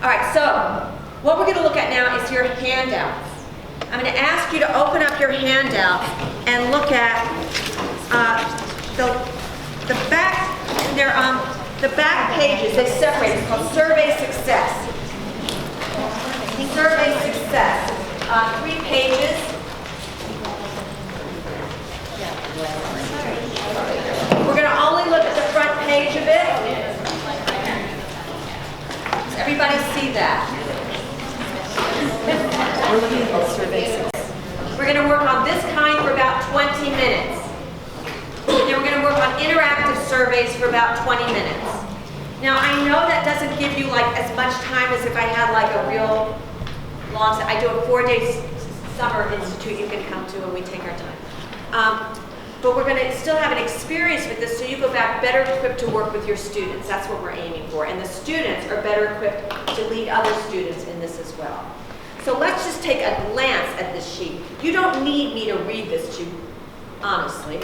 All right, so what we're going to look at now is your handouts. I'm going to ask you to open up your handout and look at the back. They're the back pages. They separate. It's called Survey Success. Survey Success. 3 pages. We're going to only look at the front page of it. Does everybody see that? We're looking at the survey success. We're going to work on this kind for about 20 minutes. Then we're going to work on interactive surveys for about 20 minutes. Now, I know that doesn't give you like as much time as if I had like a real long, I do a 4-day summer institute you can come to and we take our time. But we're going to still have an experience with this so you go back better equipped to work with your students. That's what we're aiming for. And the students are better equipped to lead other students in this as well. So let's just take a glance at this sheet. You don't need me to read this to you, honestly.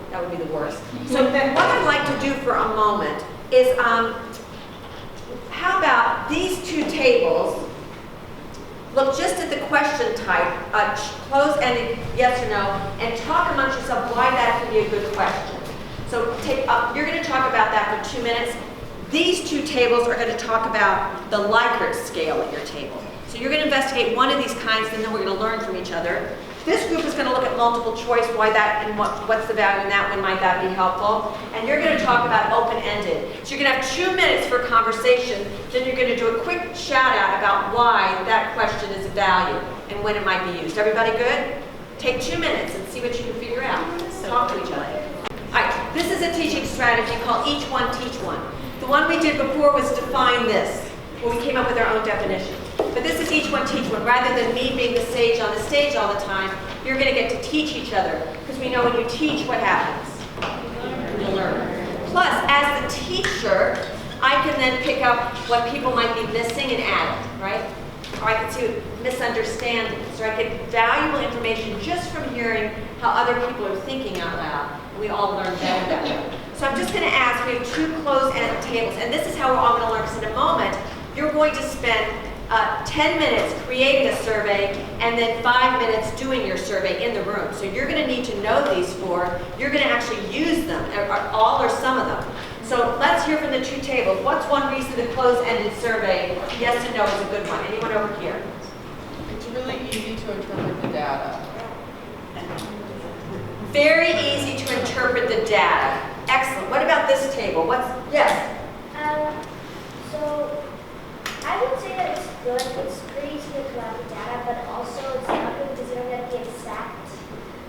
That would be the worst. So then what I'd like to do for a moment is, how about these 2 tables? Look just at the question type, close-ended yes or no, and talk amongst yourself why that could be a good question. So you're going to talk about that for 2 minutes. These 2 tables are going to talk about the Likert scale at your table. So you're going to investigate one of these kinds, and then we're going to learn from each other. This group is going to look at multiple choice, why that, and what's the value in that one, might that be helpful. And you're going to talk about open-ended. So you're going to have 2 minutes for conversation, then you're going to do a quick shout out about why that question is of value and when it might be used. Everybody good? Take 2 minutes and see what you can figure out. Talk to each other. All right, this is a teaching strategy called Each One Teach One. The one we did before was define this, where we came up with our own definition. But this is Each One Teach One. Rather than me being the sage on the stage all the time, you're going to get to teach each other. Because we know when you teach, what happens? You learn. Plus, as the teacher, I can then pick up what people might be missing and add it, right? Or I can see misunderstandings, or I get valuable information just from hearing how other people are thinking out loud. And we all learn better that way. So I'm just going to ask, we have 2 closed-end tables. And this is how we're all going to learn. Because in a moment, you're going to spend 10 minutes creating a survey and then 5 minutes doing your survey in the room. So you're going to need to know these 4. You're going to actually use them, all or some of them. So let's hear from the 2 tables. What's one reason the closed-ended survey, yes and no, is a good one? Anyone over here? It's really easy to interpret the data. Very easy to interpret the data. Excellent. What about this table? Yes? So I would say that it's good. It's pretty easy to collect the data, but also it's not good because you don't get the exact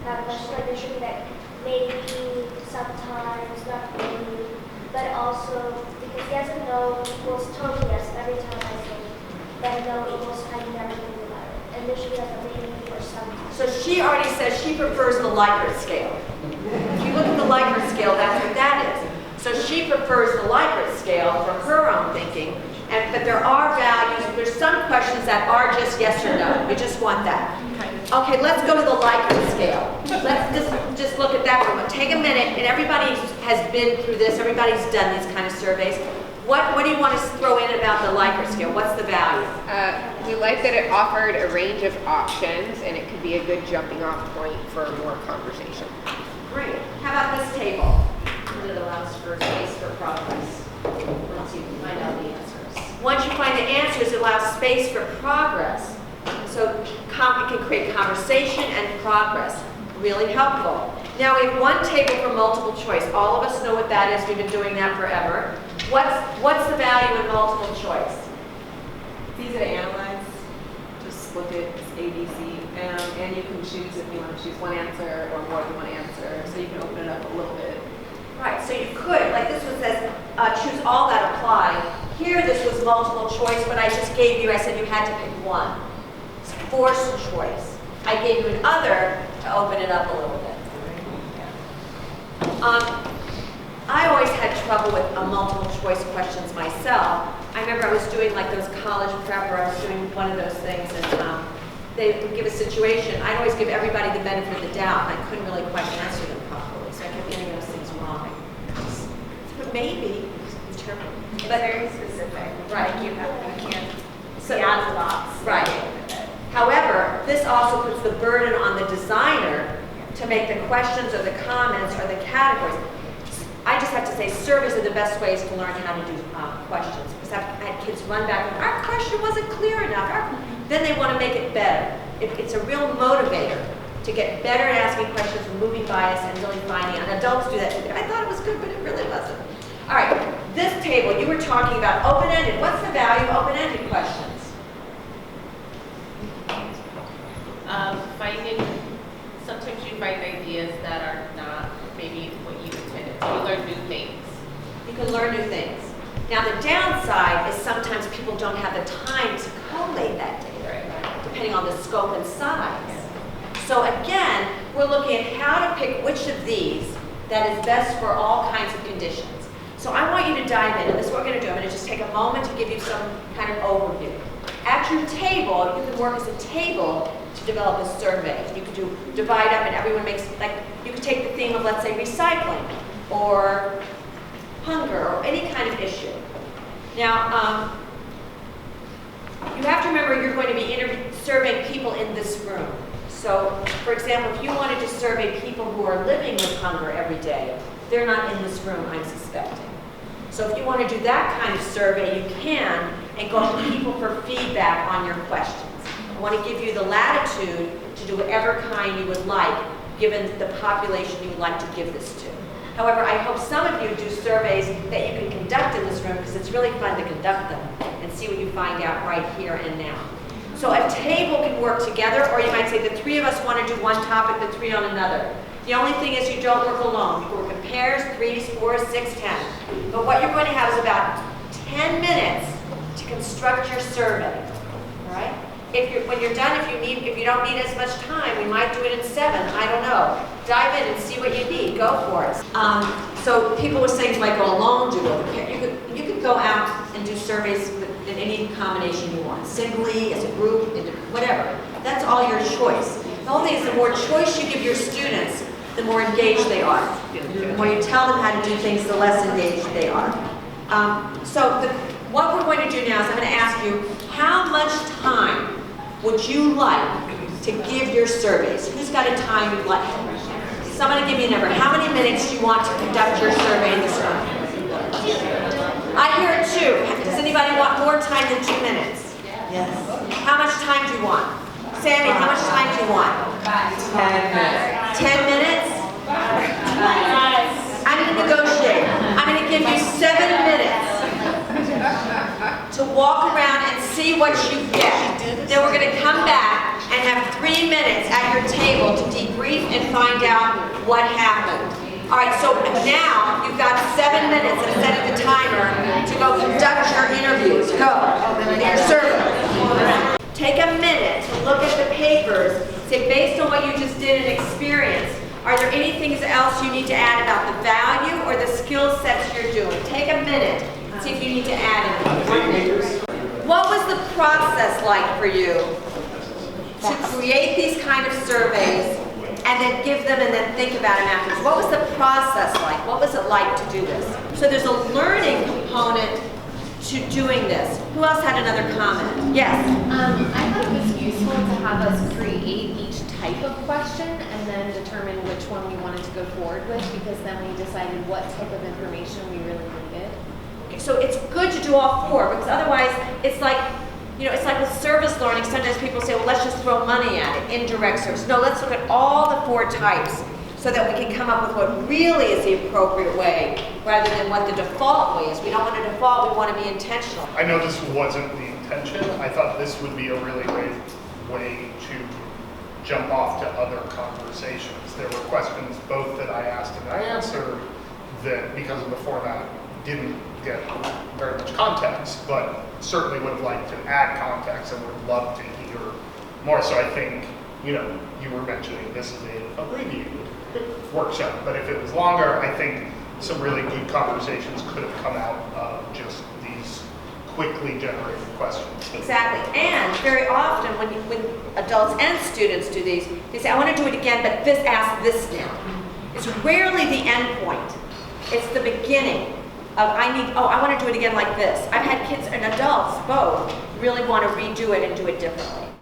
question. Like there should be like maybe, sometimes, not really, but also because yes and no equals totally yes every time I say then no equals I never think about it. And there should be like a maybe or sometimes. So she already says she prefers the Likert scale. If you look at the Likert scale, that's what that is. So she prefers the Likert scale for her own thinking. But there are values. There's some questions that are just yes or no. You just want that. Okay, let's go to the Likert scale. Let's just look at that for a moment. Take a minute, and everybody has been through this. Everybody's done these kind of surveys. What do you want to throw in about the Likert scale? What's the value? We like that it offered a range of options, and it could be a good jumping off point for more conversation. Great. How about this table? It allows for space for progress. Once you find out the answers. Once you find the answers, it allows space for progress. So it can create conversation and progress. Really helpful. Now we have 1 table for multiple choice. All of us know what that is. We've been doing that forever. What's the value in multiple choice? It's easy to analyze. Just look at A, B, C, and you can choose if you want to choose one answer or more than one answer. So you can open it up a little bit. Right, so you could, like this one says, choose all that apply. Here this was multiple choice, but I just gave you, I said you had to pick one. It's forced choice. I gave you another to open it up a little bit. I always had trouble with multiple choice questions myself. I remember I was doing like those college prep, or I was doing one of those things, and they would give a situation. I'd always give everybody the benefit of the doubt, and I couldn't really quite answer them properly, so I kept getting those things wrong. But maybe determine. But very specific. Right. You can't So, the out of the box. right. However, this also puts the burden on the designer to make the questions or the comments or the categories. I just have to say surveys are the best ways to learn how to do questions. Because I've had kids run back and our question wasn't clear enough. Then they want to make it better. It's a real motivator to get better at asking questions, removing bias, and really finding out. Adults do that too. I thought it was good, but it really wasn't. All right, this table, you were talking about open-ended. What's the value of open-ended questions? Sometimes you find ideas that are not maybe what you intended. So you learn new things. You can learn new things. Now the downside is sometimes people don't have the time to collate that data, depending on the scope and size. So again, we're looking at how to pick which of these that is best for all kinds of conditions. So I want you to dive in, and this is what we're going to do. I'm going to just take a moment to give you some kind of overview. At your table, you can work as a table to develop a survey. You could divide up and everyone makes, like, you could take the theme of, let's say, recycling or hunger or any kind of issue. Now, you have to remember you're going to be surveying people in this room. So, for example, if you wanted to survey people who are living with hunger every day, they're not in this room, I'm suspecting. So if you want to do that kind of survey, you can, and go to people for feedback on your questions. I want to give you the latitude to do whatever kind you would like, given the population you would like to give this to. However, I hope some of you do surveys that you can conduct in this room, because it's really fun to conduct them and see what you find out right here and now. So a table can work together, or you might say the three of us want to do one topic, the three on another. The only thing is you don't work alone. You can work in pairs, 3s, 4s, 6, 10. But what you're going to have is about 10 minutes to construct your survey. All right? When you're done, if you don't need as much time, we might do it in 7. I don't know. Dive in and see what you need. Go for it. So people were saying, do I go alone? Do I go you could go out and do surveys in any combination you want. Singly, as a group, whatever. That's all your choice. The whole thing is the more choice you give your students, the more engaged they are. The more you tell them how to do things, the less engaged they are. What we're going to do now is I'm going to ask you, how much time would you like to give your surveys? Who's got a time you'd like? Somebody give me a number. How many minutes do you want to conduct your survey in this room? I hear 2. Does anybody want more time than 2 minutes? Yes. How much time do you want? Sammy, how much time do you want? 10 minutes. 10 minutes? I'm going to negotiate. I'm going to give you 7 minutes to walk around and see what you get. Then we're going to come back and have 3 minutes at your table to debrief and find out what happened. All right, so now you've got 7 minutes and set the timer to go conduct your interviews. Go. Your survey. Take a minute to look at the papers. Say, based on what you just did and experienced, are there any things else you need to add about the value or the skill sets you're doing? Take a minute. See if you need to add anything. What was the process like for you to create these kind of surveys and then give them and then think about them afterwards? What was the process like? What was it like to do this? So there's a learning component to doing this. Who else had another comment? Yes? I thought it was useful to have us create each type of question and then determine which one we wanted to go forward with, because then we decided what type of information we really needed. So it's good to do all 4, because otherwise it's like, it's like with service learning. Sometimes people say, well, let's just throw money at it, indirect service. No, let's look at all the 4 types so that we can come up with what really is the appropriate way rather than what the default way is. We don't want to default, we want to be intentional. I know this wasn't the intention. I thought this would be a really great way to jump off to other conversations. There were questions both that I asked and I answered that, because of the format, didn't get very much context, but certainly would have liked to add context and would love to hear more. So I think, you were mentioning this is a abbreviated workshop, but if it was longer, I think some really good conversations could have come out of just these quickly generated questions. Exactly, and very often when adults and students do these, they say, I want to do it again, but ask this now. It's rarely the end point. It's the beginning of, I want to do it again like this. I've had kids and adults both really want to redo it and do it differently.